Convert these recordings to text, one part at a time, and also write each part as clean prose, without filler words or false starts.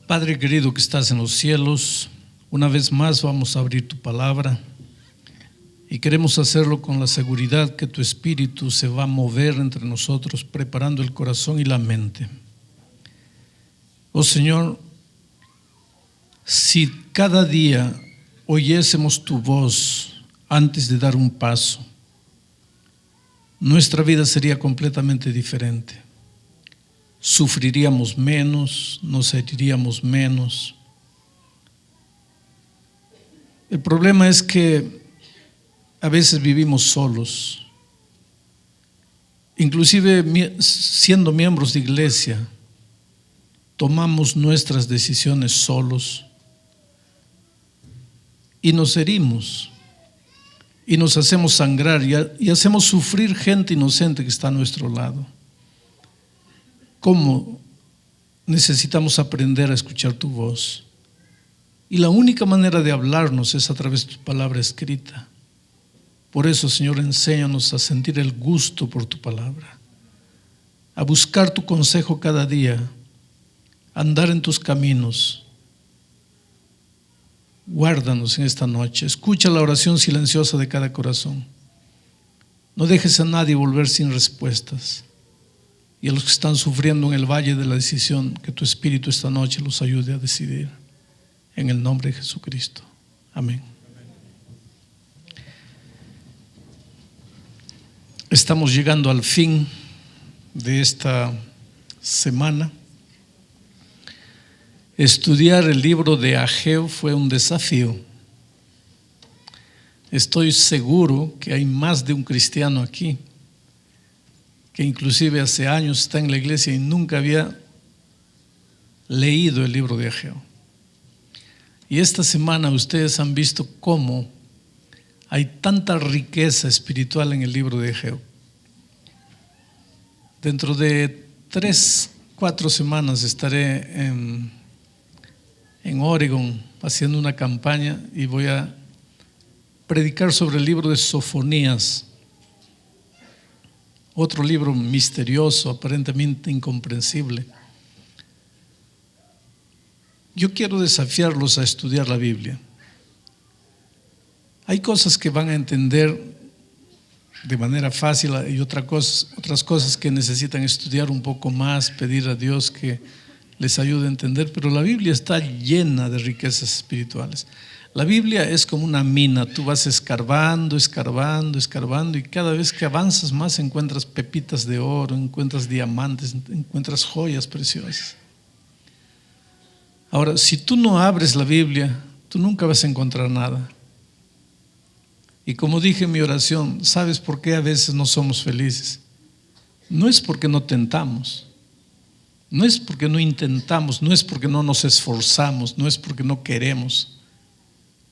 Padre querido que estás en los cielos, una vez más vamos a abrir tu palabra y queremos hacerlo con la seguridad que tu Espíritu se va a mover entre nosotros, preparando el corazón y la mente. Oh Señor, si cada día oyésemos tu voz antes de dar un paso, nuestra vida sería completamente diferente. Sufriríamos menos, nos heriríamos menos. El problema es que a veces vivimos solos, inclusive siendo miembros de iglesia, tomamos nuestras decisiones solos y nos herimos y nos hacemos sangrar y hacemos sufrir gente inocente que está a nuestro lado. ¿Cómo necesitamos aprender a escuchar tu voz? Y la única manera de hablarnos es a través de tu palabra escrita. Por eso, Señor, enséñanos a sentir el gusto por tu palabra, a buscar tu consejo cada día, a andar en tus caminos. Guárdanos en esta noche. Escucha la oración silenciosa de cada corazón. No dejes a nadie volver sin respuestas. Y a los que están sufriendo en el valle de la decisión, que tu Espíritu esta noche los ayude a decidir. En el nombre de Jesucristo. Amén. Estamos llegando al fin de esta semana. Estudiar el libro de Ageo fue un desafío. Estoy seguro que hay más de un cristiano aquí que inclusive hace años está en la iglesia y nunca había leído el libro de Ageo. Y esta semana ustedes han visto cómo hay tanta riqueza espiritual en el libro de Ageo. Dentro de 3-4 semanas estaré en Oregon haciendo una campaña y voy a predicar sobre el libro de Sofonías. Otro libro misterioso, aparentemente incomprensible. Yo quiero desafiarlos a estudiar la Biblia. Hay cosas que van a entender de manera fácil y otras cosas que necesitan estudiar un poco más, pedir a Dios que les ayude a entender, pero la Biblia está llena de riquezas espirituales. La Biblia es como una mina, tú vas escarbando y cada vez que avanzas más encuentras pepitas de oro, encuentras diamantes, encuentras joyas preciosas. Ahora, si tú no abres la Biblia, tú nunca vas a encontrar nada. Y como dije en mi oración, ¿sabes por qué a veces no somos felices? No es porque no tentamos, no es porque no intentamos, no es porque no nos esforzamos, no es porque no queremos.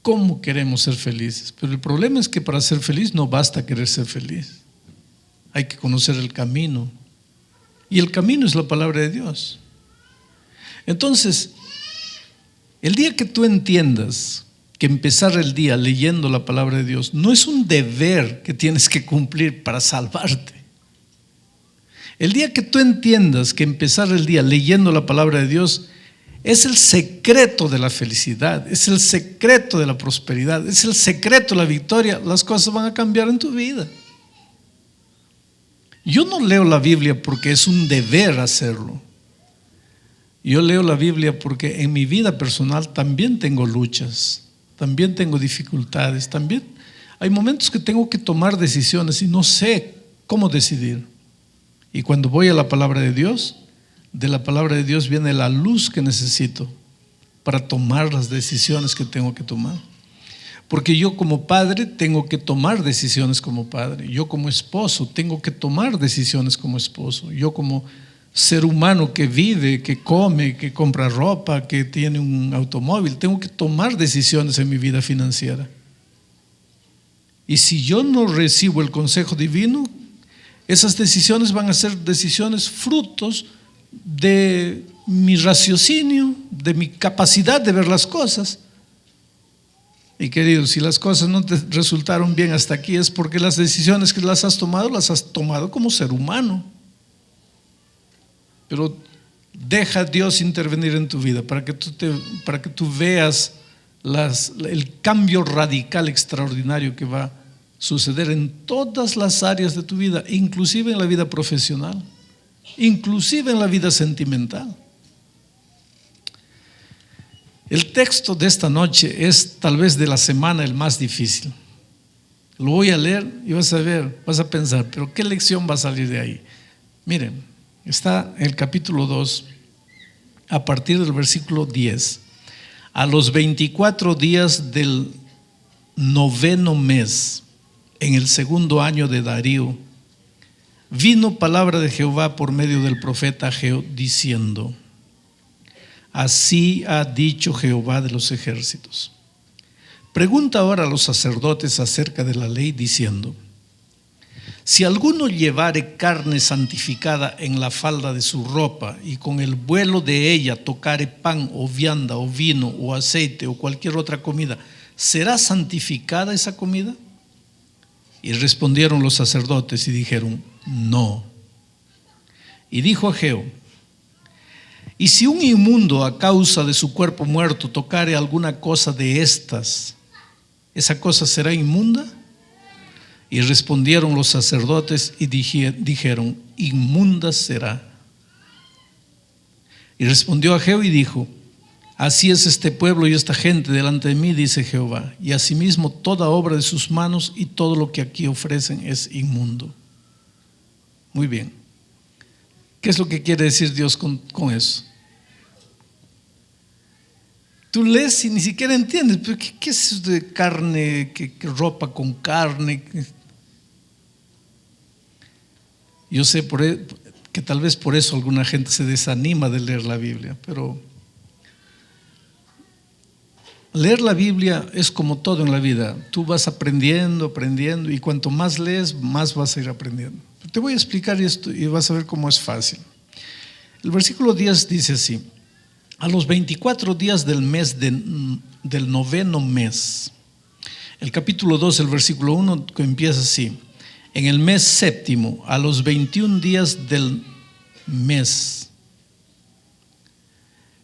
¿Cómo queremos ser felices? Pero el problema es que para ser feliz no basta querer ser feliz. Hay que conocer el camino. Y el camino es la palabra de Dios. Entonces, el día que tú entiendas que empezar el día leyendo la palabra de Dios no es un deber que tienes que cumplir para salvarte. El día que tú entiendas que empezar el día leyendo la palabra de Dios es el secreto de la felicidad, es el secreto de la prosperidad, es el secreto de la victoria, las cosas van a cambiar en tu vida. Yo no leo la Biblia porque es un deber hacerlo. Yo leo la Biblia porque en mi vida personal también tengo luchas, también tengo dificultades, también hay momentos que tengo que tomar decisiones y no sé cómo decidir. Y cuando voy a la palabra de Dios, de la palabra de Dios viene la luz que necesito para tomar las decisiones que tengo que tomar. Porque yo como padre tengo que tomar decisiones como padre. Yo como esposo tengo que tomar decisiones como esposo. Yo como ser humano que vive, que come, que compra ropa, que tiene un automóvil, tengo que tomar decisiones en mi vida financiera. Y si yo no recibo el consejo divino, esas decisiones van a ser decisiones frutos de mi raciocinio, de mi capacidad de ver las cosas. Y queridos, si las cosas no te resultaron bien hasta aquí es porque las decisiones que las has tomado como ser humano. Pero Deja a Dios intervenir en tu vida para que tú veas el cambio radical extraordinario que va a suceder en todas las áreas de tu vida, inclusive en la vida profesional, inclusive en la vida sentimental. El texto de esta noche es tal vez de la semana el más difícil. Lo voy a leer y vas a ver, vas a pensar, pero ¿qué lección va a salir de ahí? Miren, está en el capítulo 2, a partir del versículo 10. A los 24 días del 9º mes, en el 2º año de Darío, vino palabra de Jehová por medio del profeta Ageo, diciendo: así ha dicho Jehová de los ejércitos. Pregunta ahora a los sacerdotes acerca de la ley, diciendo: si alguno llevare carne santificada en la falda de su ropa, y con el vuelo de ella tocare pan o vianda o vino o aceite o cualquier otra comida, ¿será santificada esa comida? Y respondieron los sacerdotes y dijeron: no. Y dijo Ageo: y si un inmundo a causa de su cuerpo muerto tocare alguna cosa de estas, ¿esa cosa será inmunda? Y respondieron los sacerdotes y dijeron: inmunda será. Y respondió Ageo y dijo: así es este pueblo y esta gente delante de mí, dice Jehová, y asimismo toda obra de sus manos y todo lo que aquí ofrecen es inmundo. Muy bien. ¿Qué es lo que quiere decir Dios con eso? Tú lees y ni siquiera entiendes, pero ¿qué es eso de carne, que ropa con carne? Yo sé que tal vez por eso alguna gente se desanima de leer la Biblia, pero leer la Biblia es como todo en la vida. Tú vas aprendiendo, y cuanto más lees, más vas a ir aprendiendo. Te voy a explicar esto y vas a ver cómo es fácil. El versículo 10 dice así: a los 24 días del mes del 9º mes. El capítulo 2, el versículo 1, que empieza así: en el mes séptimo, a los 21 días del mes.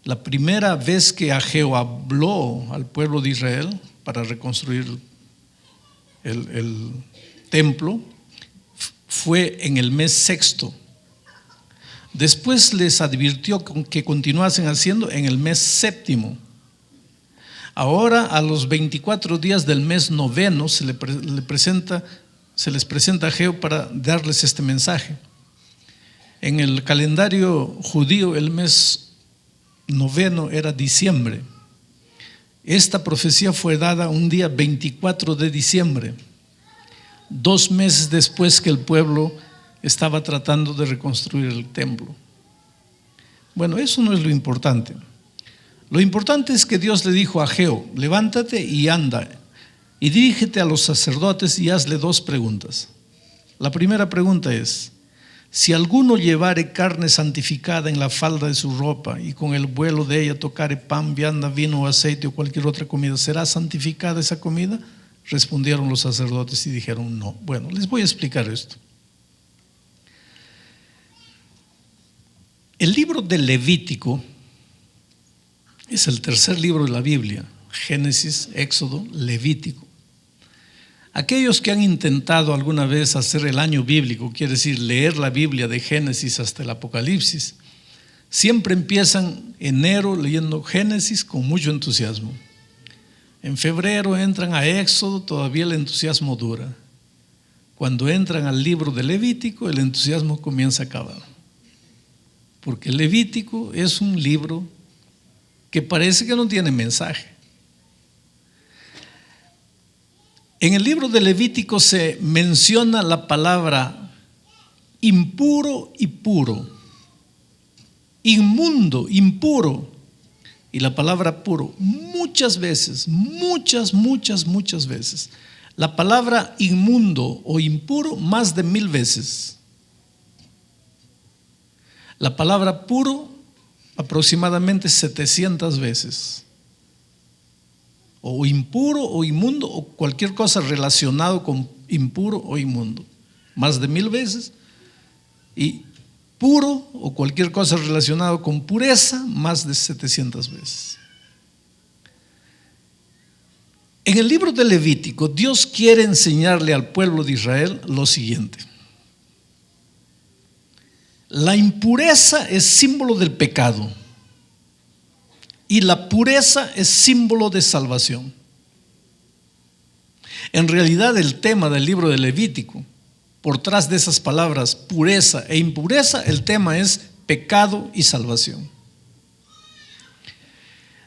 La primera vez que Ageo habló al pueblo de Israel para reconstruir el templo fue en el mes sexto. Después les advirtió que continuasen haciendo en el mes séptimo. Ahora, a los 24 días del mes noveno, se les presenta a Ageo para darles este mensaje. En el calendario judío, el mes noveno era diciembre. Esta profecía fue dada un día 24 de diciembre, 2 meses después que el pueblo estaba tratando de reconstruir el templo. Bueno, eso no es lo importante. Lo importante es que Dios le dijo a Ageo: levántate y anda, y dirígete a los sacerdotes y hazle 2 preguntas. La primera pregunta es: si alguno llevare carne santificada en la falda de su ropa, y con el vuelo de ella tocare pan, vianda, vino o aceite o cualquier otra comida, ¿será santificada esa comida? Respondieron los sacerdotes y dijeron: no. Bueno, les voy a explicar esto. El libro de Levítico es el tercer libro de la Biblia: Génesis, Éxodo, Levítico. Aquellos que han intentado alguna vez hacer el año bíblico, quiere decir leer la Biblia de Génesis hasta el Apocalipsis, siempre empiezan enero leyendo Génesis con mucho entusiasmo. En febrero entran a Éxodo, todavía el entusiasmo dura. Cuando entran al libro de Levítico, el entusiasmo comienza a acabar. Porque Levítico es un libro que parece que no tiene mensaje. En el libro de Levítico se menciona la palabra impuro y puro, inmundo, impuro, y la palabra puro muchas veces, muchas veces. La palabra inmundo o impuro más de 1000 veces. La palabra puro aproximadamente 700 veces. O impuro o inmundo o cualquier cosa relacionado con impuro o inmundo. Más de 1000 veces. Y puro o cualquier cosa relacionada con pureza más de 700 veces. En el libro de Levítico, Dios quiere enseñarle al pueblo de Israel lo siguiente. La impureza es símbolo del pecado y la pureza es símbolo de salvación. En realidad, el tema del libro de Levítico, por tras de esas palabras pureza e impureza, el tema es pecado y salvación.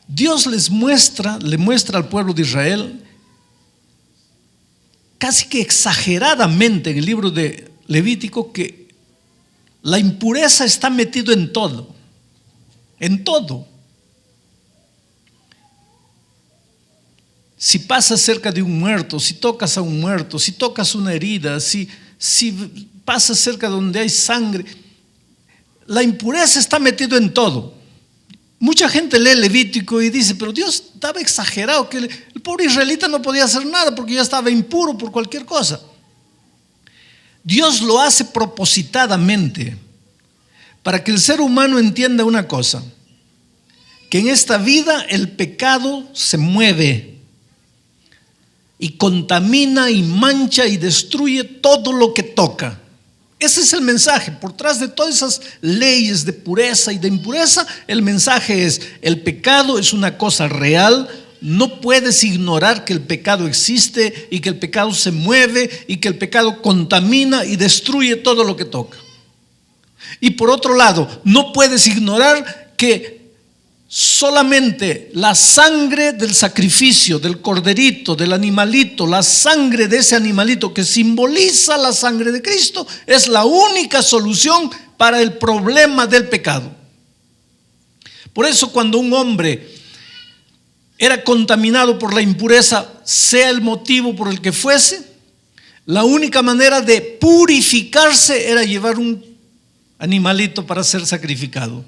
Dios le muestra al pueblo de Israel casi que exageradamente en el libro de Levítico que la impureza está metido en todo, en todo. Si pasas cerca de un muerto, si tocas a un muerto, si tocas una herida, si pasas cerca donde hay sangre, la impureza está metido en todo. Mucha gente lee Levítico y dice, pero Dios estaba exagerado, que el pobre israelita no podía hacer nada porque ya estaba impuro por cualquier cosa. Dios lo hace propositadamente para que el ser humano entienda una cosa, que en esta vida el pecado se mueve y contamina y mancha y destruye todo lo que toca. Ese es el mensaje. Por detrás de todas esas leyes de pureza y de impureza, el mensaje es: el pecado es una cosa real. No puedes ignorar que el pecado existe y que el pecado se mueve y que el pecado contamina y destruye todo lo que toca. Y por otro lado, no puedes ignorar que solamente la sangre del sacrificio, del corderito, del animalito, la sangre de ese animalito que simboliza la sangre de Cristo, es la única solución para el problema del pecado. Por eso, cuando un hombre era contaminado por la impureza, sea el motivo por el que fuese, la única manera de purificarse era llevar un animalito para ser sacrificado.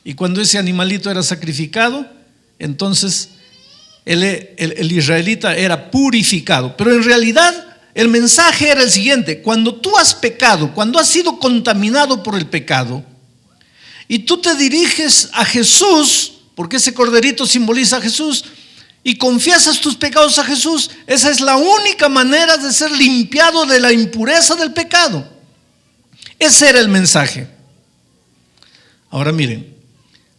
Y cuando ese animalito era sacrificado, entonces el israelita era purificado. Pero en realidad el mensaje era el siguiente: cuando tú has pecado, cuando has sido contaminado por el pecado, y tú te diriges a Jesús, porque ese corderito simboliza a Jesús, y confiesas tus pecados a Jesús, esa es la única manera de ser limpiado de la impureza del pecado. Ese era el mensaje. Ahora miren,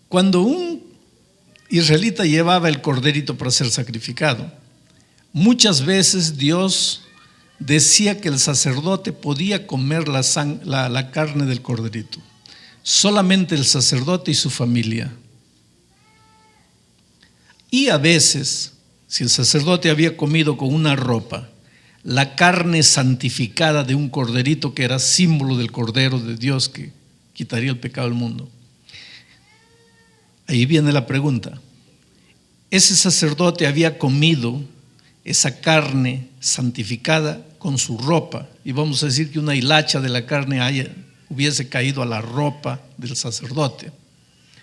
cuando un israelita llevaba el corderito para ser sacrificado, muchas veces Dios decía que el sacerdote podía comer la carne del corderito. Solamente el sacerdote y su familia. Y a veces, si el sacerdote había comido con una ropa la carne santificada de un corderito que era símbolo del Cordero de Dios que quitaría el pecado del mundo, ahí viene la pregunta: ese sacerdote había comido esa carne santificada con su ropa, y vamos a decir que una hilacha de la carne hubiese caído a la ropa del sacerdote,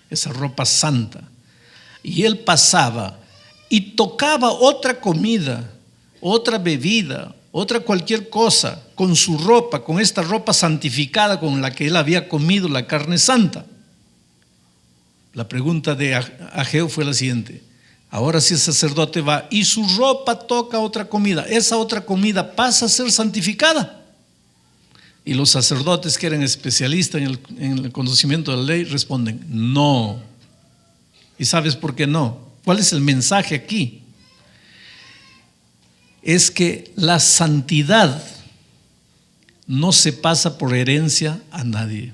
esa ropa santa, y él pasaba y tocaba otra comida, otra bebida, otra cualquier cosa con su ropa, con esta ropa santificada con la que él había comido la carne santa. La pregunta de Ageo fue la siguiente: ahora si el sacerdote va y su ropa toca otra comida, ¿esa otra comida pasa a ser santificada? Y los sacerdotes, que eran especialistas en el conocimiento de la ley, responden: no. ¿Y sabes por qué no? ¿Cuál es el mensaje aquí? Es que la santidad no se pasa por herencia a nadie.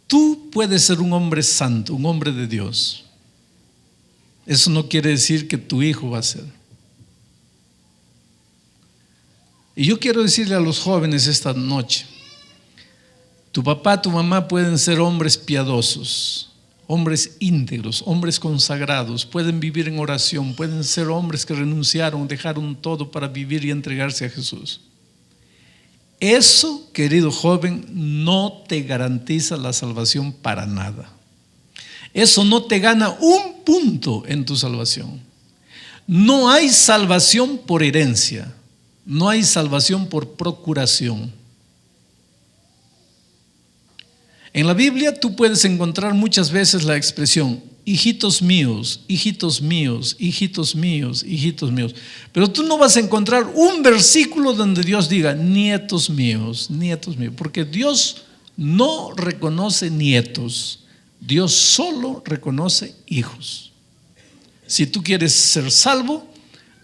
Tú puedes ser un hombre santo, un hombre de Dios. Eso no quiere decir que tu hijo va a ser. Y yo quiero decirle a los jóvenes esta noche: tu papá, tu mamá pueden ser hombres piadosos, hombres íntegros, hombres consagrados, pueden vivir en oración, pueden ser hombres que renunciaron, dejaron todo para vivir y entregarse a Jesús. Eso, querido joven, no te garantiza la salvación para nada. Eso no te gana un punto en tu salvación. No hay salvación por herencia. No hay salvación por procuración. En la Biblia tú puedes encontrar muchas veces la expresión hijitos míos, hijitos míos, hijitos míos, hijitos míos. Pero tú no vas a encontrar un versículo donde Dios diga nietos míos, porque Dios no reconoce nietos, Dios solo reconoce hijos. Si tú quieres ser salvo,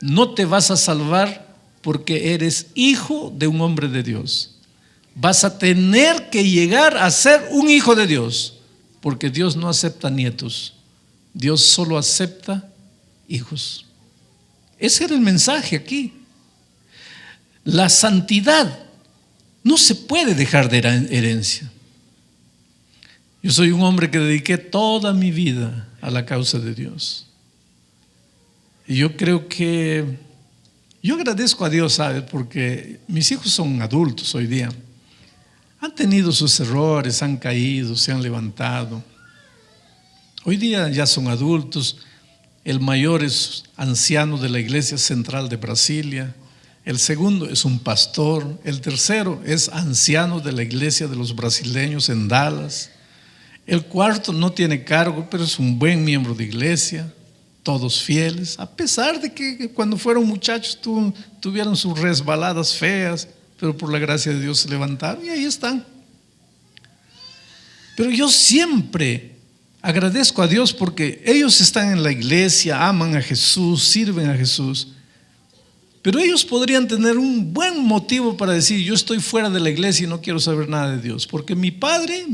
no te vas a salvar porque eres hijo de un hombre de Dios. Vas a tener que llegar a ser un hijo de Dios, porque Dios no acepta nietos, Dios solo acepta hijos. Ese era el mensaje aquí. La santidad no se puede dejar de herencia. Yo soy un hombre que dediqué toda mi vida a la causa de Dios. Y yo creo que, yo agradezco a Dios, ¿sabes? Porque mis hijos son adultos hoy día. Han tenido sus errores, han caído, se han levantado. Hoy día ya son adultos. El mayor es anciano de la Iglesia Central de Brasilia. El segundo es un pastor. El tercero es anciano de la Iglesia de los Brasileños en Dallas. El cuarto no tiene cargo, pero es un buen miembro de iglesia. Todos fieles, a pesar de que cuando fueron muchachos tuvieron sus resbaladas feas, pero por la gracia de Dios se levantaron y ahí están. Pero yo siempre agradezco a Dios porque ellos están en la iglesia, aman a Jesús, sirven a Jesús, pero ellos podrían tener un buen motivo para decir: yo estoy fuera de la iglesia y no quiero saber nada de Dios, porque mi padre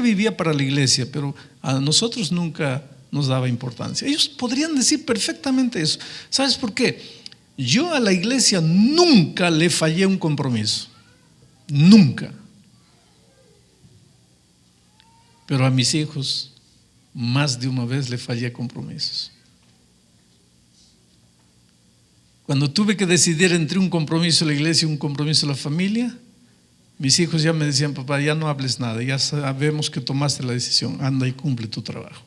vivía para la iglesia, pero a nosotros nunca nos daba importancia. Ellos podrían decir perfectamente eso. ¿Sabes por qué? Yo a la iglesia nunca le fallé un compromiso, nunca. Pero a mis hijos más de una vez le fallé compromisos. Cuando tuve que decidir entre un compromiso de la iglesia y un compromiso de la familia, mis hijos ya me decían: papá, ya no hables nada, ya sabemos que tomaste la decisión, anda y cumple tu trabajo.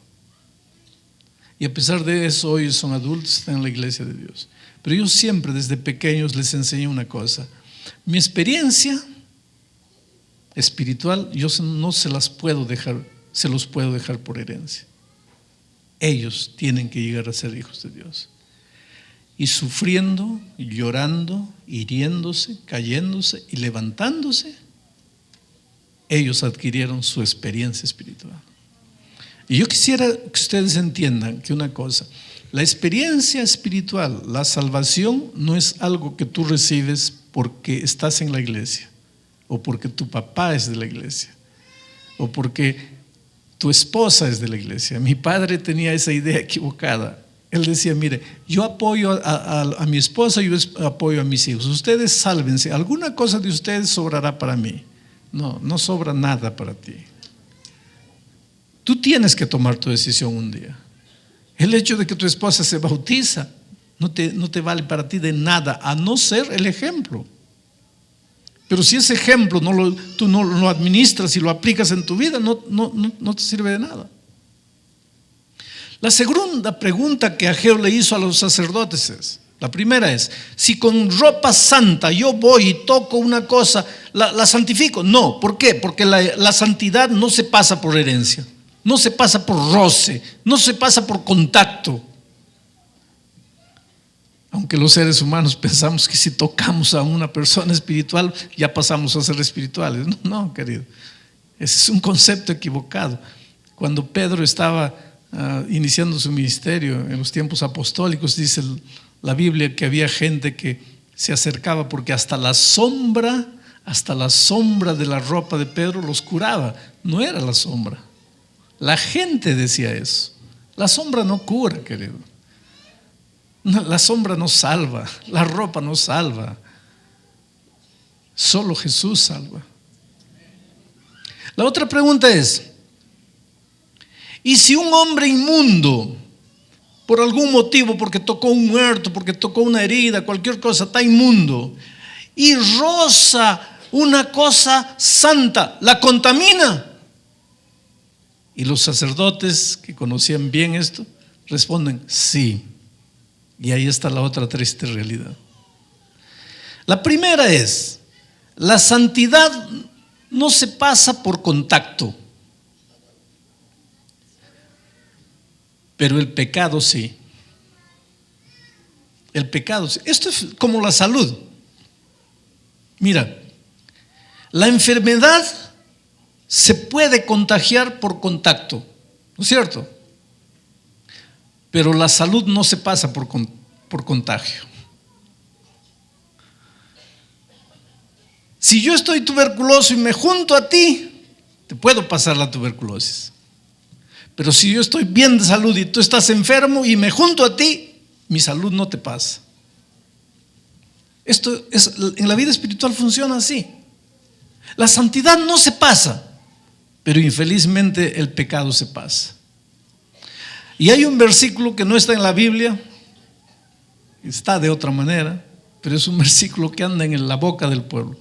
Y a pesar de eso, hoy son adultos, están en la iglesia de Dios. Pero yo siempre desde pequeños les enseñé una cosa: mi experiencia espiritual yo no se los puedo dejar por herencia. Ellos tienen que llegar a ser hijos de Dios. Y sufriendo, llorando, hiriéndose, cayéndose y levantándose, ellos adquirieron su experiencia espiritual. Y yo quisiera que ustedes entiendan que una cosa: la experiencia espiritual, la salvación, no es algo que tú recibes porque estás en la iglesia, o porque tu papá es de la iglesia, o porque tu esposa es de la iglesia. Mi padre tenía esa idea equivocada. Él decía: mire, yo apoyo a mi esposa, yo apoyo a mis hijos, ustedes sálvense, alguna cosa de ustedes sobrará para mí. No, no sobra nada para ti. Tú tienes que tomar tu decisión un día. El hecho de que tu esposa se bautiza no te vale para ti de nada, a no ser el ejemplo. Pero si ese ejemplo tú no lo administras y lo aplicas en tu vida, no te sirve de nada. La segunda pregunta que Ageo le hizo a los sacerdotes es: la primera es, si con ropa santa yo voy y toco una cosa, ¿la santifico? No. ¿Por qué? Porque la santidad no se pasa por herencia, no se pasa por roce, no se pasa por contacto. Aunque los seres humanos pensamos que si tocamos a una persona espiritual ya pasamos a ser espirituales. No, querido, ese es un concepto equivocado. Cuando Pedro estaba iniciando su ministerio en los tiempos apostólicos, dice la Biblia que había gente que se acercaba porque hasta la sombra de la ropa de Pedro los curaba. No era la sombra, la gente decía eso. La sombra no cura, querido. La sombra no salva, la ropa no salva, solo Jesús salva. La otra pregunta es: ¿y si un hombre inmundo, por algún motivo, porque tocó un muerto, porque tocó una herida, cualquier cosa, está inmundo, y roza una cosa santa, la contamina? Y los sacerdotes que conocían bien esto responden: sí. Y ahí está la otra triste realidad. La primera es, la santidad no se pasa por contacto, pero el pecado sí. El pecado sí. Esto es como la salud. Mira, la enfermedad se puede contagiar por contacto, ¿no es cierto? Pero la salud no se pasa por contagio. Si yo estoy tuberculoso y me junto a ti, te puedo pasar la tuberculosis. Pero si yo estoy bien de salud y tú estás enfermo y me junto a ti, mi salud no te pasa. Esto es, en la vida espiritual funciona así. La santidad no se pasa, pero infelizmente el pecado se pasa. Y hay un versículo que no está en la Biblia, está de otra manera, pero es un versículo que anda en la boca del pueblo.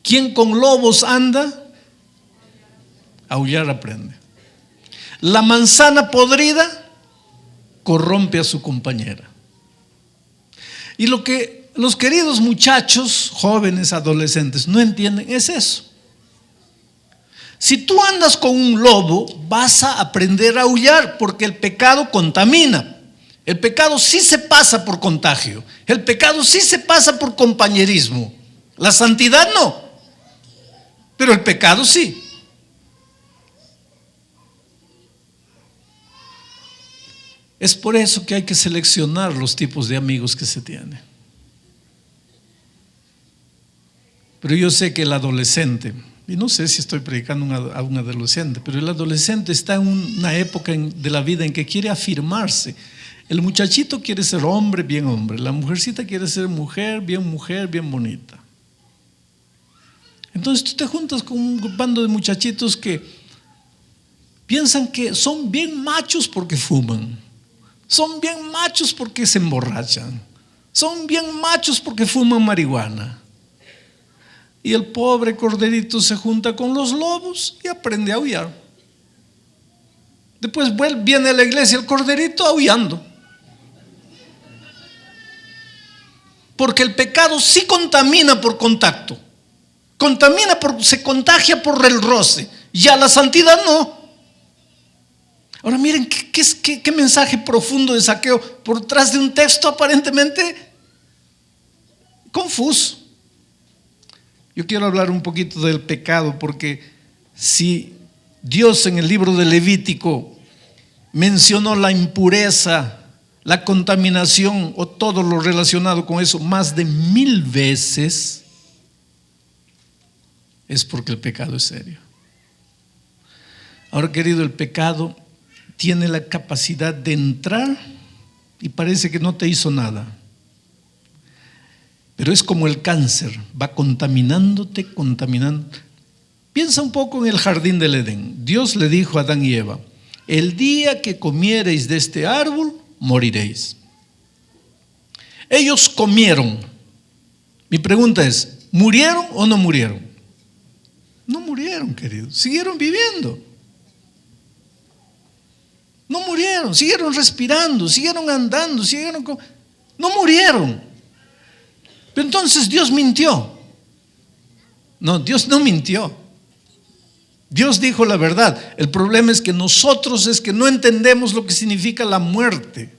Quien con lobos anda, aullar aprende. La manzana podrida corrompe a su compañera. Y lo que los queridos muchachos, jóvenes, adolescentes no entienden es eso. Si tú andas con un lobo, vas a aprender a aullar, porque el pecado contamina. El pecado sí se pasa por contagio. El pecado sí se pasa por compañerismo. La santidad no, pero el pecado sí. Es por eso que hay que seleccionar los tipos de amigos que se tienen. Pero yo sé que el adolescente, y no sé si estoy predicando a un adolescente, pero el adolescente está en una época de la vida en que quiere afirmarse. El muchachito quiere ser hombre, bien hombre. La mujercita quiere ser mujer, bien bonita. Entonces tú te juntas con un bando de muchachitos que piensan que son bien machos porque fuman. Son bien machos porque se emborrachan. Son bien machos porque fuman marihuana. Y el pobre corderito se junta con los lobos y aprende a aullar. Después viene a la iglesia el corderito aullando. Porque el pecado sí contamina por contacto. Se contagia por el roce. Ya la santidad no. Ahora miren qué mensaje profundo de Zaqueo por detrás de un texto aparentemente confuso. Yo quiero hablar un poquito del pecado, porque si Dios en el libro de Levítico mencionó la impureza, la contaminación o todo lo relacionado con eso más de 1000 veces, es porque el pecado es serio. Ahora, querido, el pecado tiene la capacidad de entrar y parece que no te hizo nada. Pero es como el cáncer, va contaminándote. Piensa un poco en el jardín del Edén. Dios le dijo a Adán y Eva: el día que comiereis de este árbol, moriréis. Ellos comieron. Mi pregunta es: ¿murieron o no murieron? No murieron, queridos, siguieron viviendo. No murieron, siguieron respirando, siguieron andando, no murieron. Pero entonces Dios mintió. No, Dios no mintió. Dios dijo la verdad. El problema es que nosotros no entendemos lo que significa la muerte.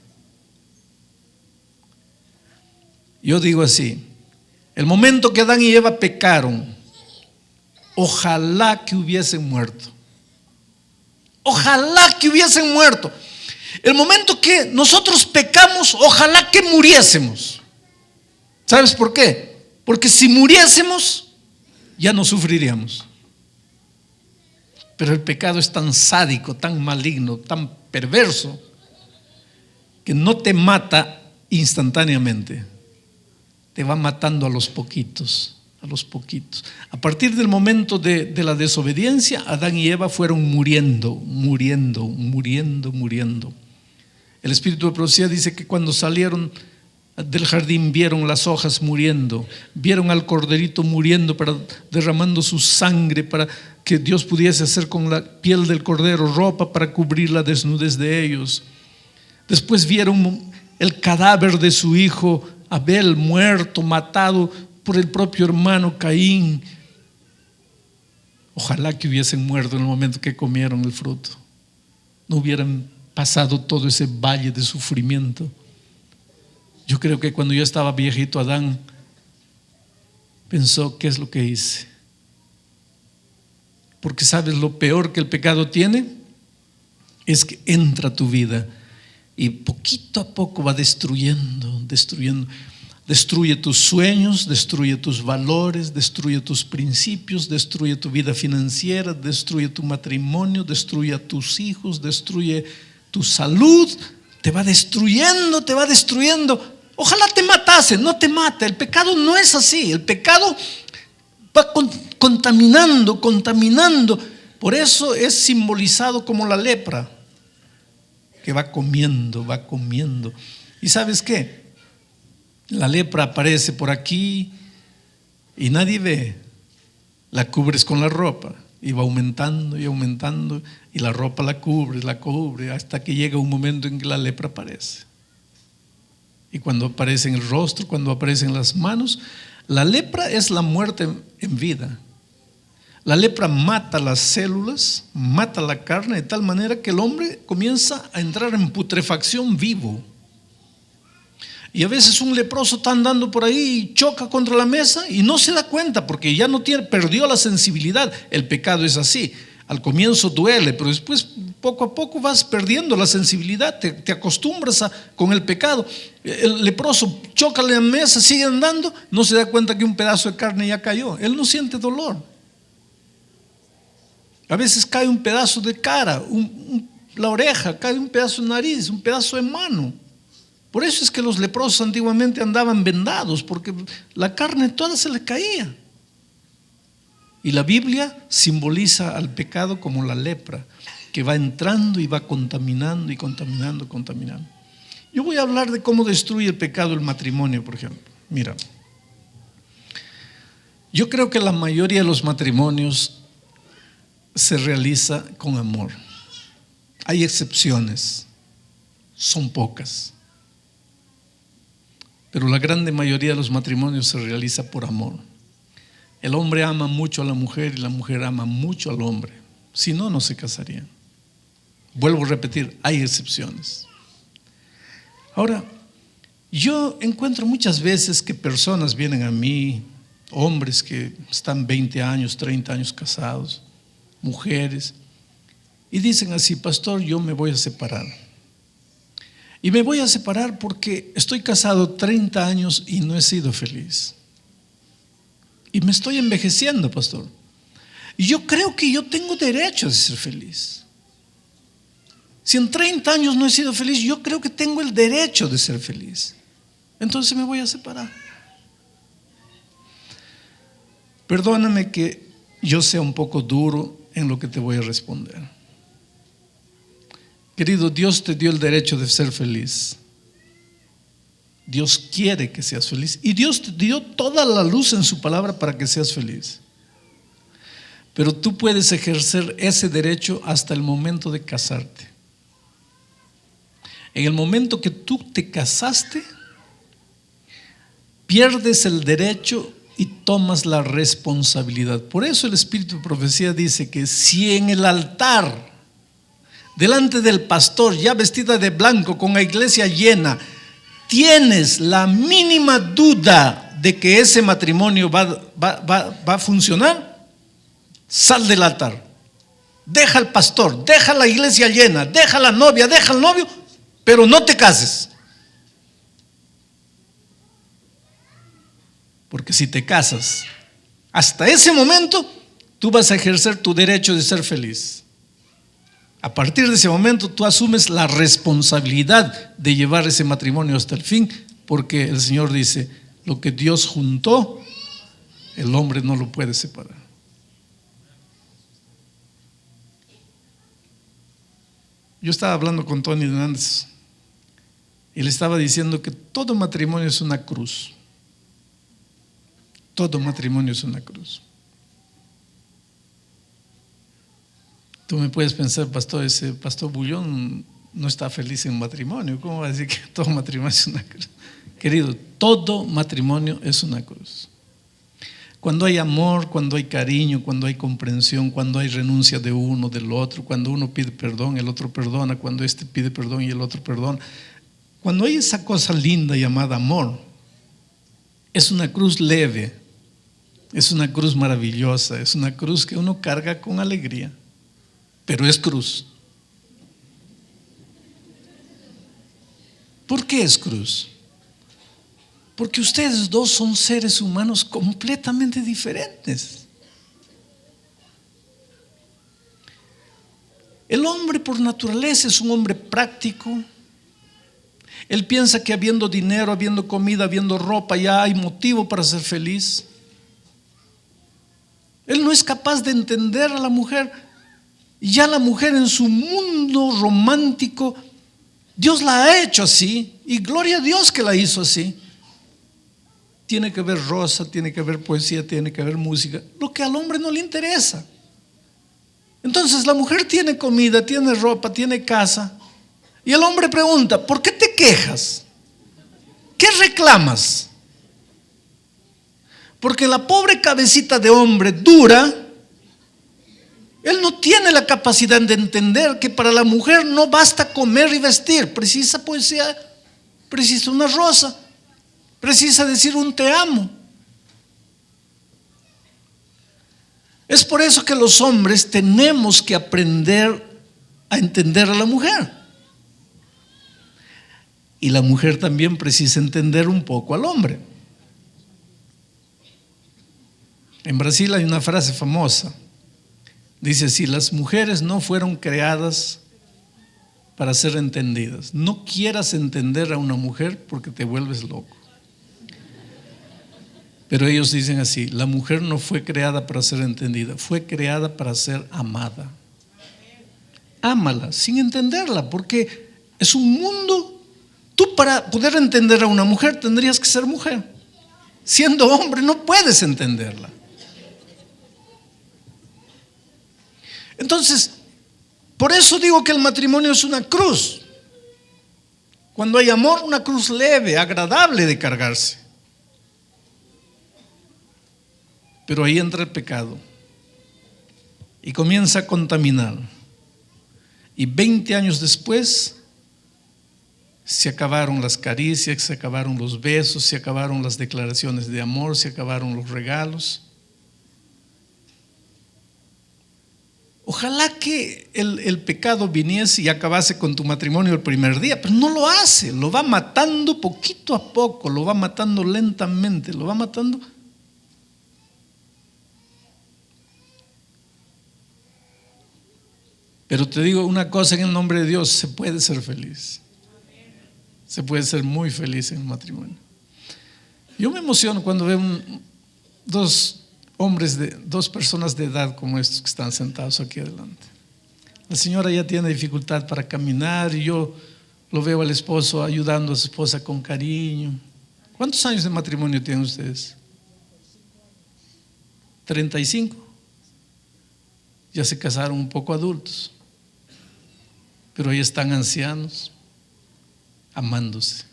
Yo digo así: el momento que Adán y Eva pecaron, ojalá que hubiesen muerto. Ojalá que hubiesen muerto. El momento que nosotros pecamos, ojalá que muriésemos. ¿Sabes por qué? Porque si muriésemos, ya no sufriríamos. Pero el pecado es tan sádico, tan maligno, tan perverso, que no te mata instantáneamente. Te va matando a los poquitos. A partir del momento de la desobediencia, Adán y Eva fueron muriendo. El espíritu de profecía dice que cuando salieron del jardín vieron las hojas muriendo, vieron al corderito muriendo, derramando su sangre para que Dios pudiese hacer con la piel del cordero ropa para cubrir la desnudez de ellos. Después vieron el cadáver de su hijo Abel muerto, matado por el propio hermano Caín. Ojalá que hubiesen muerto en el momento que comieron el fruto. No hubieran pasado todo ese valle de sufrimiento. Yo creo que cuando ya estaba viejito, Adán pensó: ¿qué es lo que hice? Porque sabes, lo peor que el pecado tiene es que entra a tu vida y poquito a poco va destruyendo. Destruye tus sueños, destruye tus valores, destruye tus principios, destruye tu vida financiera, destruye tu matrimonio, destruye a tus hijos, destruye tu salud. Te va destruyendo, te va destruyendo. Ojalá te matase, no te mata. El pecado no es así. El pecado va contaminando. Por eso es simbolizado como la lepra, que va comiendo. ¿Y sabes qué? La lepra aparece por aquí y nadie ve. La cubres con la ropa y va aumentando y la ropa la cubre hasta que llega un momento en que la lepra aparece. Y cuando aparece en el rostro, cuando aparece en las manos, la lepra es la muerte en vida. La lepra mata las células, mata la carne de tal manera que el hombre comienza a entrar en putrefacción vivo. Y a veces un leproso está andando por ahí y choca contra la mesa y no se da cuenta porque ya perdió la sensibilidad. El pecado es así. Al comienzo duele, pero después poco a poco vas perdiendo la sensibilidad, te acostumbras con el pecado. El leproso choca en la mesa, sigue andando, no se da cuenta que un pedazo de carne ya cayó. Él no siente dolor. A veces cae un pedazo de cara, la oreja, cae un pedazo de nariz, un pedazo de mano. Por eso es que los leprosos antiguamente andaban vendados, porque la carne toda se le caía. Y la Biblia simboliza al pecado como la lepra, que va entrando y va contaminando. Yo voy a hablar de cómo destruye el pecado el matrimonio, por ejemplo. Mira, yo creo que la mayoría de los matrimonios se realiza con amor. Hay excepciones, son pocas, pero la grande mayoría de los matrimonios se realiza por amor. El hombre ama mucho a la mujer y la mujer ama mucho al hombre. Si no, no se casarían. Vuelvo a repetir, hay excepciones. Ahora, yo encuentro muchas veces que personas vienen a mí, hombres que están 20 años, 30 años casados, mujeres, y dicen así: pastor, yo me voy a separar. Y me voy a separar porque estoy casado 30 años y no he sido feliz. Y me estoy envejeciendo, pastor. Y yo creo que yo tengo derecho de ser feliz. Si en 30 años no he sido feliz, yo creo que tengo el derecho de ser feliz. Entonces me voy a separar. Perdóname que yo sea un poco duro en lo que te voy a responder. Querido, Dios te dio el derecho de ser feliz. Dios quiere que seas feliz y Dios te dio toda la luz en su palabra para que seas feliz. Pero tú puedes ejercer ese derecho hasta el momento de casarte. En el momento que tú te casaste, pierdes el derecho y tomas la responsabilidad. Por eso el Espíritu de Profecía dice que si en el altar, delante del pastor, ya vestida de blanco, con la iglesia llena, tienes la mínima duda de que ese matrimonio va a funcionar, sal del altar. Deja al pastor, deja la iglesia llena, deja la novia, deja al novio, pero no te cases. Porque si te casas, hasta ese momento tú vas a ejercer tu derecho de ser feliz. A partir de ese momento tú asumes la responsabilidad de llevar ese matrimonio hasta el fin, porque el Señor dice: lo que Dios juntó, el hombre no lo puede separar. Yo estaba hablando con Tony Hernández y le estaba diciendo que todo matrimonio es una cruz. Todo matrimonio es una cruz. Tú me puedes pensar: pastor, ese pastor Bullón no está feliz en matrimonio. ¿Cómo va a decir que todo matrimonio es una cruz? Querido, todo matrimonio es una cruz. Cuando hay amor, cuando hay cariño, cuando hay comprensión, cuando hay renuncia de uno, del otro, cuando uno pide perdón, el otro perdona, cuando este pide perdón y el otro perdona. Cuando hay esa cosa linda llamada amor, es una cruz leve, es una cruz maravillosa, es una cruz que uno carga con alegría, pero es cruz. ¿Por qué es cruz? Porque ustedes dos son seres humanos completamente diferentes. El hombre por naturaleza es un hombre práctico. Él piensa que habiendo dinero, habiendo comida, habiendo ropa, ya hay motivo para ser feliz. Él no es capaz de entender a la mujer. Y ya la mujer en su mundo romántico, Dios la ha hecho así. Y gloria a Dios que la hizo así. Tiene que haber rosa, tiene que haber poesía, tiene que haber música. Lo que al hombre no le interesa. Entonces la mujer tiene comida, tiene ropa, tiene casa. Y el hombre pregunta, ¿por qué te quejas? ¿Qué reclamas? Porque la pobre cabecita de hombre dura, él no tiene la capacidad de entender que para la mujer no basta comer y vestir. Precisa poesía, precisa una rosa, precisa decir un te amo. Es por eso que los hombres tenemos que aprender a entender a la mujer. Y la mujer también precisa entender un poco al hombre. En Brasil hay una frase famosa. Dice así: las mujeres no fueron creadas para ser entendidas. No quieras entender a una mujer porque te vuelves loco. Pero ellos dicen así: la mujer no fue creada para ser entendida, fue creada para ser amada. Ámala sin entenderla, porque es un mundo. Tú, para poder entender a una mujer, tendrías que ser mujer. Siendo hombre no puedes entenderla. Entonces, por eso digo que el matrimonio es una cruz. Cuando hay amor, una cruz leve, agradable de cargarse. Pero ahí entra el pecado y comienza a contaminar. Y 20 años después se acabaron las caricias, se acabaron los besos, se acabaron las declaraciones de amor, se acabaron los regalos. Ojalá que el pecado viniese y acabase con tu matrimonio el primer día, pero no lo hace, lo va matando poquito a poco, lo va matando lentamente, lo va matando. Pero te digo una cosa, en el nombre de Dios se puede ser feliz. Se puede ser muy feliz en el matrimonio. Yo me emociono cuando veo dos personas de edad como estos que están sentados aquí adelante. La señora ya tiene dificultad para caminar y yo lo veo al esposo ayudando a su esposa con cariño. ¿Cuántos años de matrimonio tienen ustedes? 35. Ya se casaron un poco adultos, pero ya están ancianos, amándose.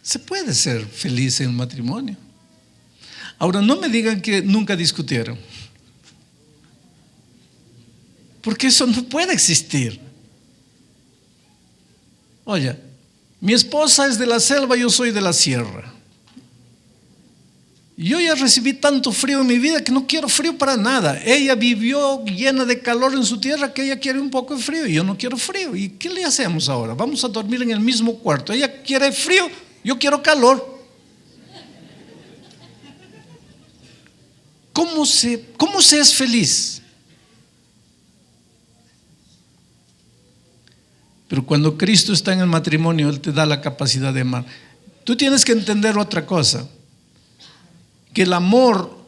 Se puede ser feliz en el matrimonio. Ahora, no me digan que nunca discutieron, porque eso no puede existir. Oye, mi esposa es de la selva, yo soy de la sierra. Yo ya recibí tanto frío en mi vida que no quiero frío para nada. Ella vivió llena de calor en su tierra que ella quiere un poco de frío y yo no quiero frío. ¿Y qué le hacemos ahora? Vamos a dormir en el mismo cuarto. Ella quiere frío, yo quiero calor. ¿Cómo se es feliz? Pero cuando Cristo está en el matrimonio, Él te da la capacidad de amar. Tú tienes que entender otra cosa, que el amor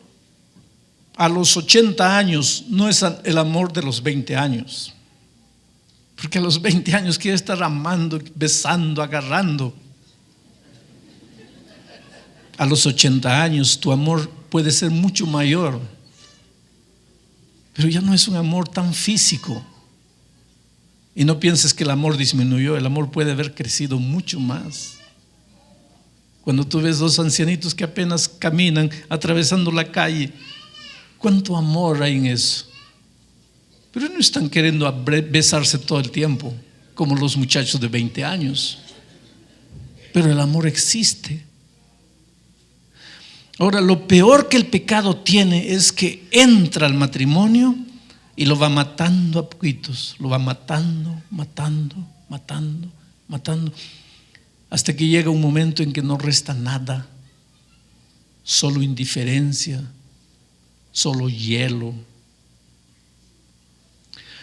a los 80 años no es el amor de los 20 años. Porque a los 20 años quiere estar amando, besando, agarrando. A los 80 años tu amor puede ser mucho mayor, pero ya no es un amor tan físico. Y no pienses que el amor disminuyó, el amor puede haber crecido mucho más. Cuando tú ves dos ancianitos que apenas caminan atravesando la calle, ¿cuánto amor hay en eso? Pero no están queriendo besarse todo el tiempo, como los muchachos de 20 años. Pero el amor existe. Ahora, lo peor que el pecado tiene es que entra al matrimonio y lo va matando a poquitos, lo va matando, hasta que llega un momento en que no resta nada, solo indiferencia, solo hielo.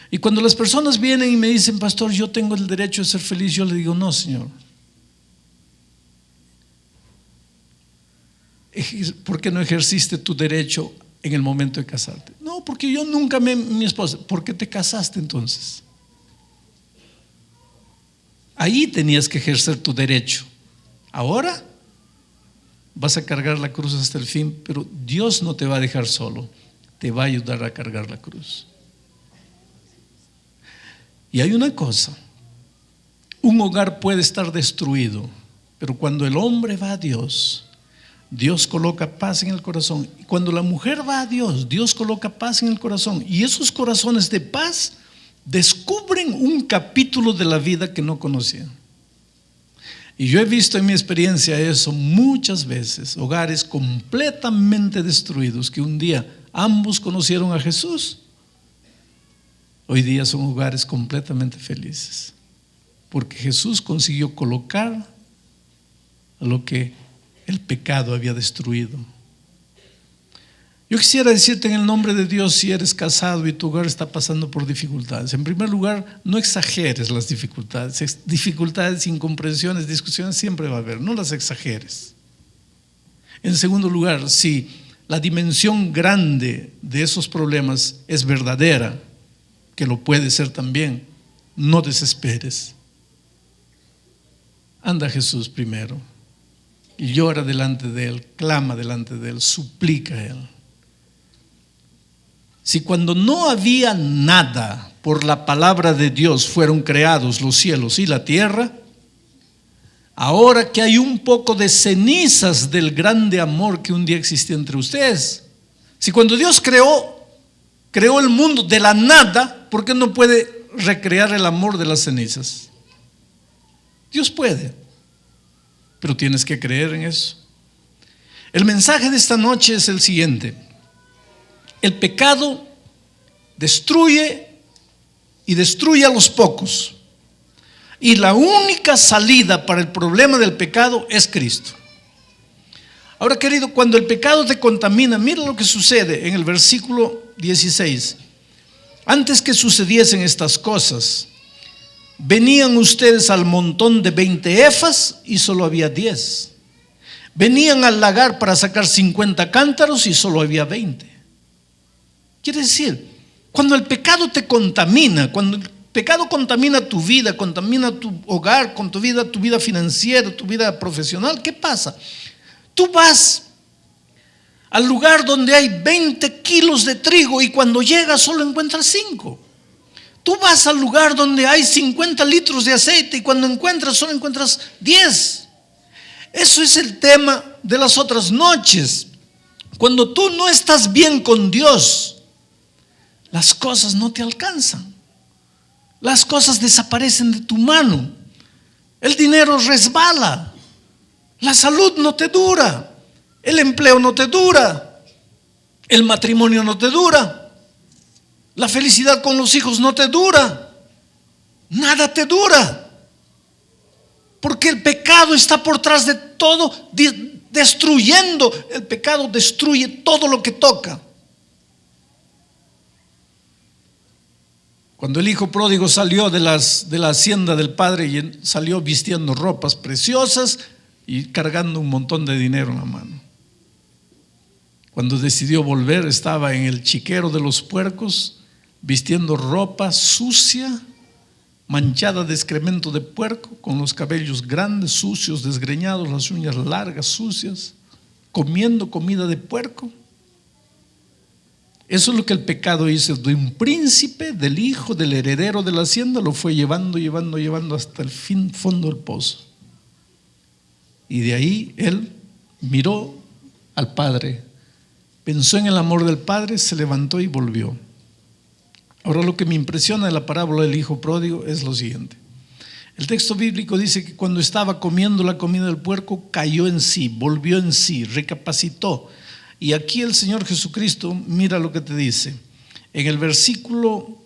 Y cuando las personas vienen y me dicen: pastor, yo tengo el derecho de ser feliz, yo le digo: no, Señor. ¿Por qué no ejerciste tu derecho en el momento de casarte? No, porque yo nunca mi esposa. ¿Por qué te casaste entonces? Ahí tenías que ejercer tu derecho. Ahora vas a cargar la cruz hasta el fin, pero Dios no te va a dejar solo, te va a ayudar a cargar la cruz. Y hay una cosa: un hogar puede estar destruido, pero cuando el hombre va a Dios, Dios coloca paz en el corazón. Y cuando la mujer va a Dios, Dios coloca paz en el corazón. Y esos corazones de paz descubren un capítulo de la vida que no conocían. Y yo he visto en mi experiencia eso muchas veces: hogares completamente destruidos, que un día ambos conocieron a Jesús, hoy día son hogares completamente felices, porque Jesús consiguió colocar a lo que el pecado había destruido. Yo quisiera decirte en el nombre de Dios, si eres casado y tu hogar está pasando por dificultades, en primer lugar, no exageres las dificultades. Dificultades, incomprensiones, discusiones siempre va a haber, no las exageres. En segundo lugar, si la dimensión grande de esos problemas es verdadera, que lo puede ser también, no desesperes. Anda a Jesús primero y llora delante de Él, clama delante de Él, suplica a Él. Si cuando no había nada, por la palabra de Dios fueron creados los cielos y la tierra, ahora que hay un poco de cenizas del grande amor que un día existía entre ustedes, si cuando Dios creó el mundo de la nada, ¿por qué no puede recrear el amor de las cenizas? Dios puede, pero tienes que creer en eso. El mensaje de esta noche es el siguiente: el pecado destruye y destruye a los pocos, y la única salida para el problema del pecado es Cristo. Ahora, querido, cuando el pecado te contamina, mira lo que sucede en el versículo 16. Antes que sucediesen estas cosas, venían ustedes al montón de 20 efas y solo había 10. Venían al lagar para sacar 50 cántaros y solo había 20. Quiere decir, cuando el pecado te contamina, cuando el pecado contamina tu vida, contamina tu hogar, con tu vida financiera, tu vida profesional, ¿qué pasa? Tú vas al lugar donde hay 20 kilos de trigo y cuando llegas solo encuentras 5. Tú vas al lugar donde hay 50 litros de aceite y cuando encuentras solo encuentras 10. Eso es el tema de las otras noches. Cuando tú no estás bien con Dios, las cosas no te alcanzan. Las cosas desaparecen de tu mano. El dinero resbala. La salud no te dura. El empleo no te dura. El matrimonio no te dura. La felicidad con los hijos no te dura. Nada te dura. Porque el pecado está por detrás de todo, destruyendo. El pecado destruye todo lo que toca. Cuando el hijo pródigo salió de la hacienda del padre y salió vistiendo ropas preciosas y cargando un montón de dinero en la mano. Cuando decidió volver, estaba en el chiquero de los puercos, vistiendo ropa sucia, manchada de excremento de puerco, con los cabellos grandes, sucios, desgreñados, las uñas largas, sucias, comiendo comida de puerco. Eso es lo que el pecado hizo de un príncipe, del hijo, del heredero de la hacienda, lo fue llevando hasta el fondo del pozo. Y de ahí él miró al Padre, pensó en el amor del Padre, se levantó y volvió. Ahora, lo que me impresiona de la parábola del hijo pródigo es lo siguiente. El texto bíblico dice que cuando estaba comiendo la comida del puerco, cayó en sí, volvió en sí, recapacitó. Y aquí el Señor Jesucristo, mira lo que te dice. En el versículo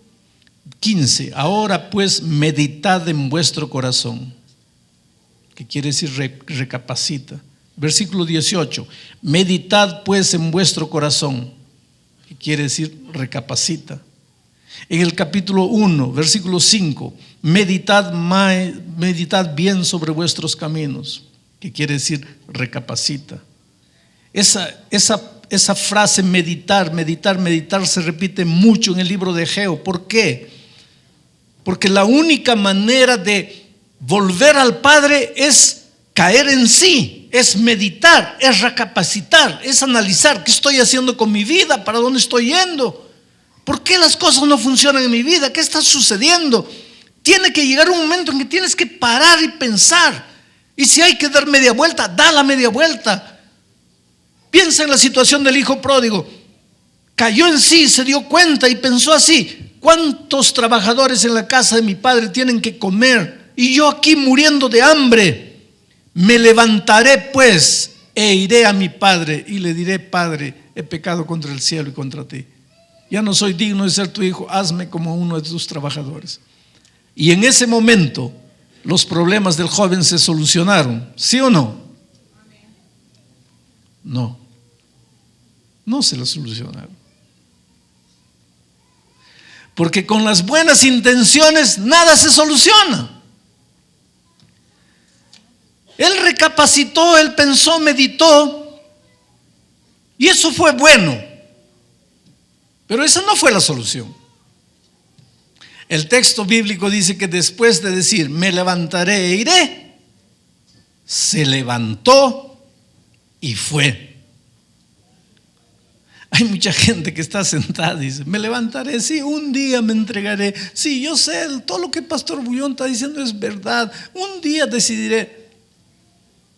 15, ahora pues meditad en vuestro corazón, que quiere decir recapacita. Versículo 18, meditad pues en vuestro corazón, que quiere decir recapacita. En el capítulo 1, versículo 5, meditad bien sobre vuestros caminos, que quiere decir recapacita. Esa frase meditar se repite mucho en el libro de Ageo. ¿Por qué? Porque la única manera de volver al Padre es caer en sí, es meditar, es recapacitar, es analizar qué estoy haciendo con mi vida, para dónde estoy yendo. ¿Por qué las cosas no funcionan en mi vida? ¿Qué está sucediendo? Tiene que llegar un momento en que tienes que parar y pensar. Y si hay que dar media vuelta, da la media vuelta. Piensa en la situación del hijo pródigo. Cayó en sí, se dio cuenta y pensó así: ¿cuántos trabajadores en la casa de mi padre tienen que comer? Y yo aquí muriendo de hambre. Me levantaré pues e iré a mi padre y le diré: Padre, he pecado contra el cielo y contra ti. Ya no soy digno de ser tu hijo, hazme como uno de tus trabajadores. Y en ese momento los problemas del joven se solucionaron, ¿sí o no? No, no se los solucionaron. Porque con las buenas intenciones nada se soluciona. Él recapacitó, él pensó, meditó, y eso fue bueno. Pero esa no fue la solución. El texto bíblico dice que después de decir me levantaré e iré, se levantó y fue. Hay mucha gente que está sentada y dice: me levantaré, sí, un día me entregaré, sí, yo sé, todo lo que el pastor Bullón está diciendo es verdad, un día decidiré.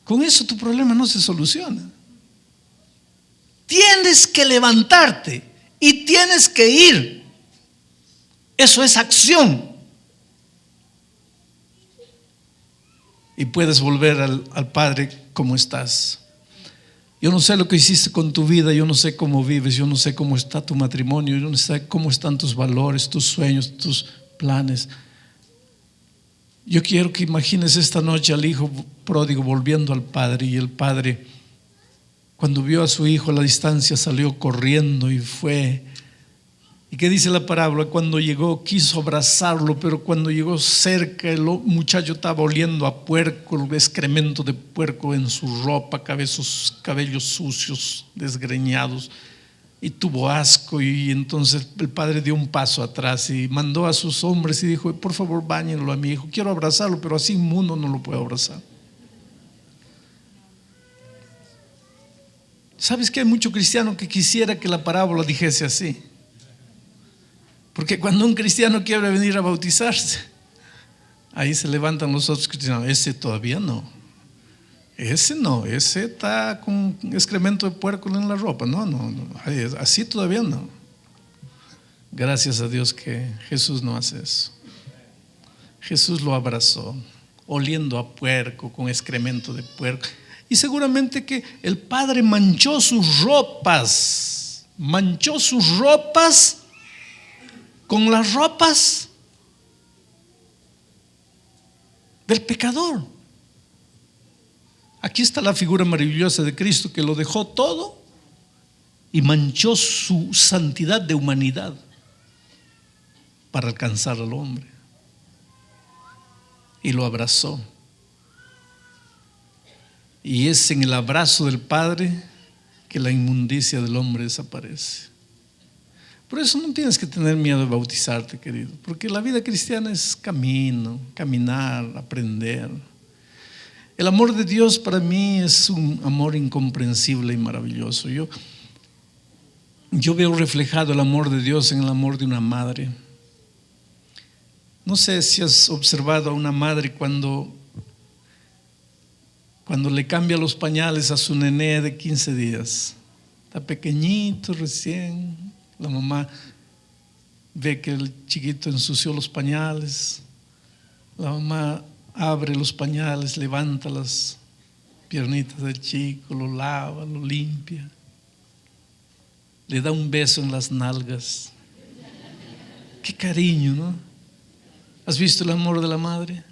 Con eso tu problema no se soluciona. Tienes que levantarte y tienes que ir. Eso es acción. Y puedes volver al Padre como estás. Yo no sé lo que hiciste con tu vida, yo no sé cómo vives, yo no sé cómo está tu matrimonio, yo no sé cómo están tus valores, tus sueños, tus planes. Yo quiero que imagines esta noche al hijo pródigo volviendo al Padre, y el Padre, cuando vio a su hijo a la distancia, salió corriendo y fue. ¿Y qué dice la parábola? Cuando llegó quiso abrazarlo, pero cuando llegó cerca el muchacho estaba oliendo a puerco, el excremento de puerco en su ropa, cabellos sucios, desgreñados, y tuvo asco. Y entonces el padre dio un paso atrás y mandó a sus hombres y dijo: por favor, báñenlo a mi hijo, quiero abrazarlo, pero así inmundo no lo puedo abrazar. ¿Sabes que hay mucho cristiano que quisiera que la parábola dijese así? Porque cuando un cristiano quiere venir a bautizarse, ahí se levantan los otros cristianos: ese todavía no, ese está con excremento de puerco en la ropa, no, así todavía no. Gracias a Dios que Jesús no hace eso. Jesús lo abrazó, oliendo a puerco, con excremento de puerco. Y seguramente que el Padre manchó sus ropas con las ropas del pecador. Aquí está la figura maravillosa de Cristo, que lo dejó todo y manchó su santidad de humanidad para alcanzar al hombre, y lo abrazó. Y es en el abrazo del Padre que la inmundicia del hombre desaparece. Por eso no tienes que tener miedo de bautizarte, querido, porque la vida cristiana es camino, caminar, aprender. El amor de Dios para mí es un amor incomprensible y maravilloso. Yo veo reflejado el amor de Dios en el amor de una madre. No sé si has observado a una madre cuando Cuando le cambia los pañales a su nené de 15 días, está pequeñito recién, la mamá ve que el chiquito ensució los pañales, la mamá abre los pañales, levanta las piernitas del chico, lo lava, lo limpia, le da un beso en las nalgas. Qué cariño, ¿no? ¿Has visto el amor de la madre?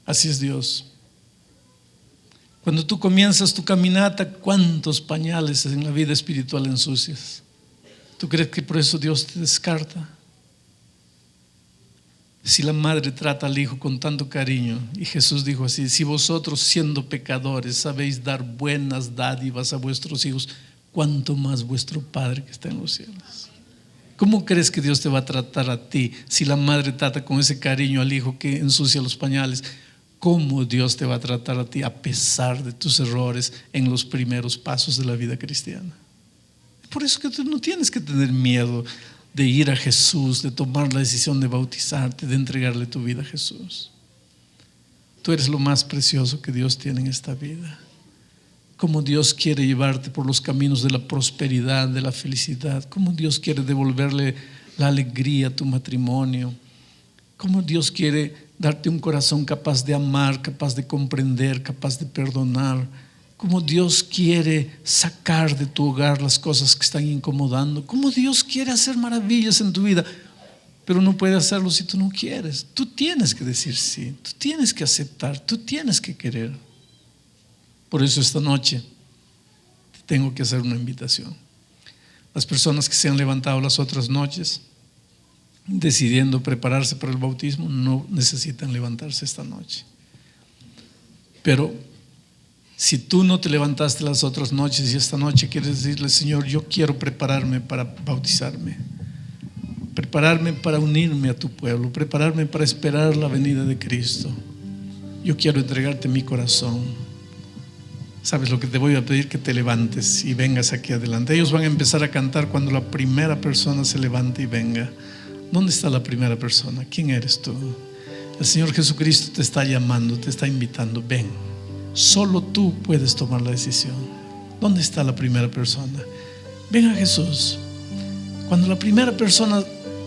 Así es Dios. Cuando tú comienzas tu caminata, ¿cuántos pañales en la vida espiritual ensucias? ¿Tú crees que por eso Dios te descarta? Si la madre trata al hijo con tanto cariño, y Jesús dijo así: si vosotros siendo pecadores sabéis dar buenas dádivas a vuestros hijos, ¿cuánto más vuestro Padre que está en los cielos? ¿Cómo crees que Dios te va a tratar a ti si la madre trata con ese cariño al hijo que ensucia los pañales? ¿Cómo Dios te va a tratar a ti a pesar de tus errores en los primeros pasos de la vida cristiana? Por eso que tú no tienes que tener miedo de ir a Jesús, de tomar la decisión de bautizarte, de entregarle tu vida a Jesús. Tú eres lo más precioso que Dios tiene en esta vida. Cómo Dios quiere llevarte por los caminos de la prosperidad, de la felicidad. Cómo Dios quiere devolverle la alegría a tu matrimonio. Cómo Dios quiere darte un corazón capaz de amar, capaz de comprender, capaz de perdonar. Cómo Dios quiere sacar de tu hogar las cosas que están incomodando. Cómo Dios quiere hacer maravillas en tu vida, pero no puede hacerlo si tú no quieres. Tú tienes que decir sí, tú tienes que aceptar, tú tienes que querer. Por eso esta noche te tengo que hacer una invitación. Las personas que se han levantado las otras noches decidiendo prepararse para el bautismo no necesitan levantarse esta noche. Pero si tú no te levantaste las otras noches y esta noche quieres decirle: Señor, yo quiero prepararme para bautizarme, prepararme para unirme a tu pueblo, prepararme para esperar la venida de Cristo, yo quiero entregarte mi corazón. ¿Sabes lo que te voy a pedir? Que te levantes y vengas aquí adelante. Ellos van a empezar a cantar cuando la primera persona se levante y venga. ¿Dónde está la primera persona? ¿Quién eres tú? El Señor Jesucristo te está llamando, te está invitando. Ven, solo tú puedes tomar la decisión. ¿Dónde está la primera persona? Ven a Jesús. Cuando la primera persona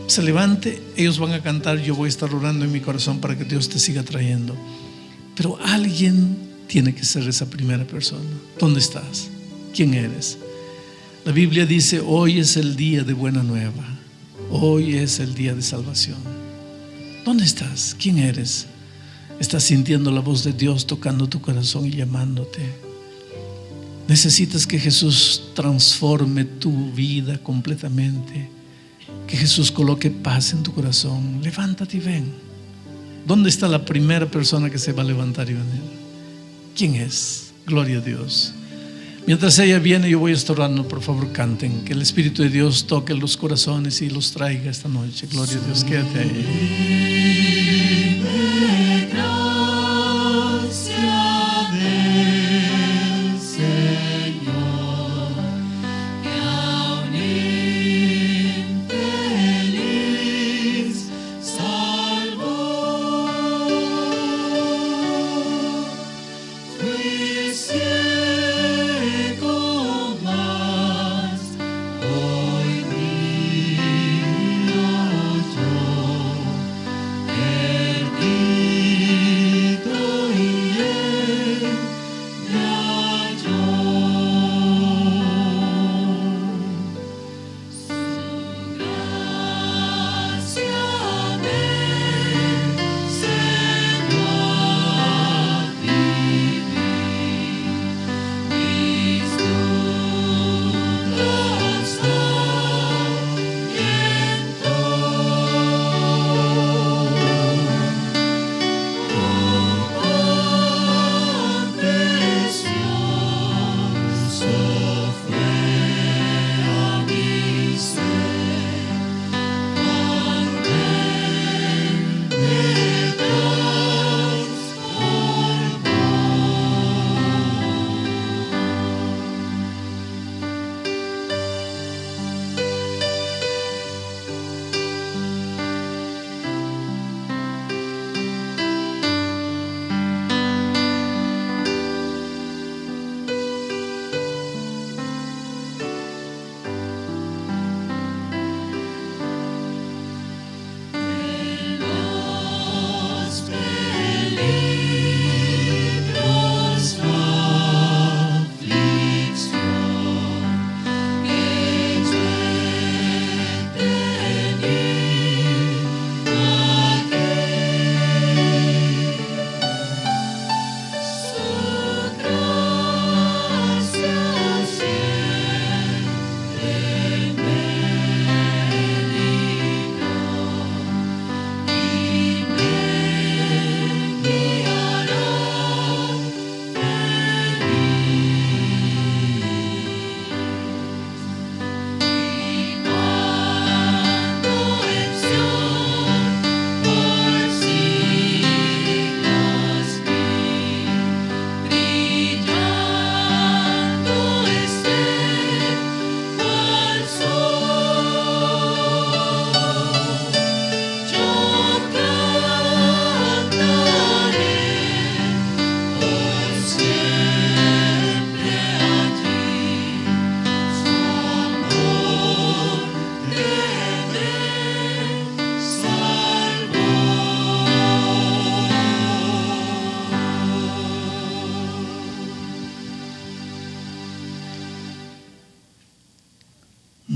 se levante, ellos van a cantar. Yo voy a estar orando en mi corazón para que Dios te siga trayendo. Pero alguien tiene que ser esa primera persona. ¿Dónde estás? ¿Quién eres? La Biblia dice: hoy es el día de buena nueva. Hoy es el día de salvación. ¿Dónde estás? ¿Quién eres? ¿Estás sintiendo la voz de Dios tocando tu corazón y llamándote? Necesitas que Jesús transforme tu vida completamente, que Jesús coloque paz en tu corazón. Levántate y ven. ¿Dónde está la primera persona que se va a levantar y venir? ¿Quién es? Gloria a Dios. Mientras ella viene, yo voy a estar orando. Por favor, canten. Que el Espíritu de Dios toque los corazones y los traiga esta noche. Gloria a Dios. Quédate ahí. Gracia del Señor, que a un infeliz salvó. Fui ciego, mas hoy miro yo.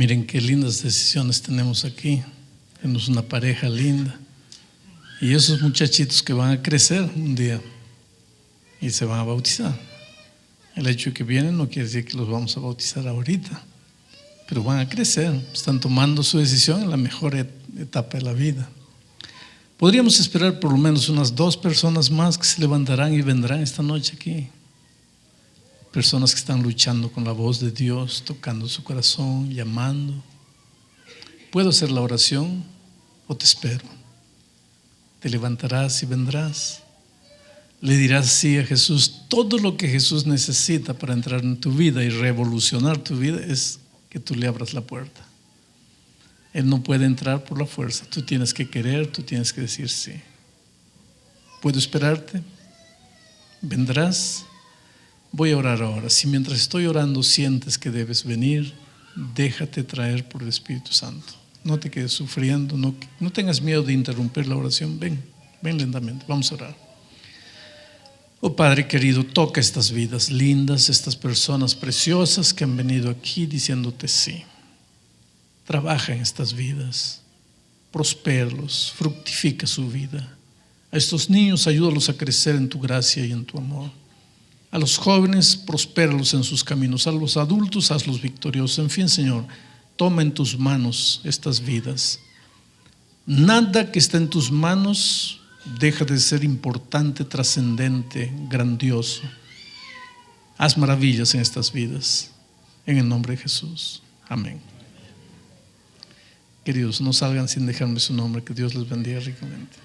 Miren qué lindas decisiones tenemos aquí. Tenemos una pareja linda. Y esos muchachitos que van a crecer un día y se van a bautizar. El hecho de que vienen no quiere decir que los vamos a bautizar ahorita, pero van a crecer, están tomando su decisión en la mejor etapa de la vida. Podríamos esperar por lo menos unas 2 personas más que se levantarán y vendrán esta noche aquí. Personas que están luchando con la voz de Dios, tocando su corazón, llamando. ¿Puedo hacer la oración o te espero? Te levantarás y vendrás. Le dirás sí a Jesús. Todo lo que Jesús necesita para entrar en tu vida y revolucionar tu vida es que tú le abras la puerta. Él no puede entrar por la fuerza. Tú tienes que querer, tú tienes que decir sí. ¿Puedo esperarte? ¿Vendrás? Voy a orar ahora. Si mientras estoy orando sientes que debes venir, déjate traer por el Espíritu Santo. No te quedes sufriendo, no tengas miedo de interrumpir la oración. Ven lentamente, vamos a orar. Oh Padre querido, toca estas vidas lindas, estas personas preciosas que han venido aquí diciéndote sí. Trabaja en estas vidas, prospéralos, fructifica su vida. A estos niños ayúdalos a crecer en tu gracia y en tu amor. A los jóvenes, prospéralos en sus caminos. A los adultos, hazlos victoriosos. En fin, Señor, toma en tus manos estas vidas. Nada que está en tus manos deja de ser importante, trascendente, grandioso. Haz maravillas en estas vidas. En el nombre de Jesús. Amén. Queridos, no salgan sin dejarme su nombre. Que Dios les bendiga ricamente.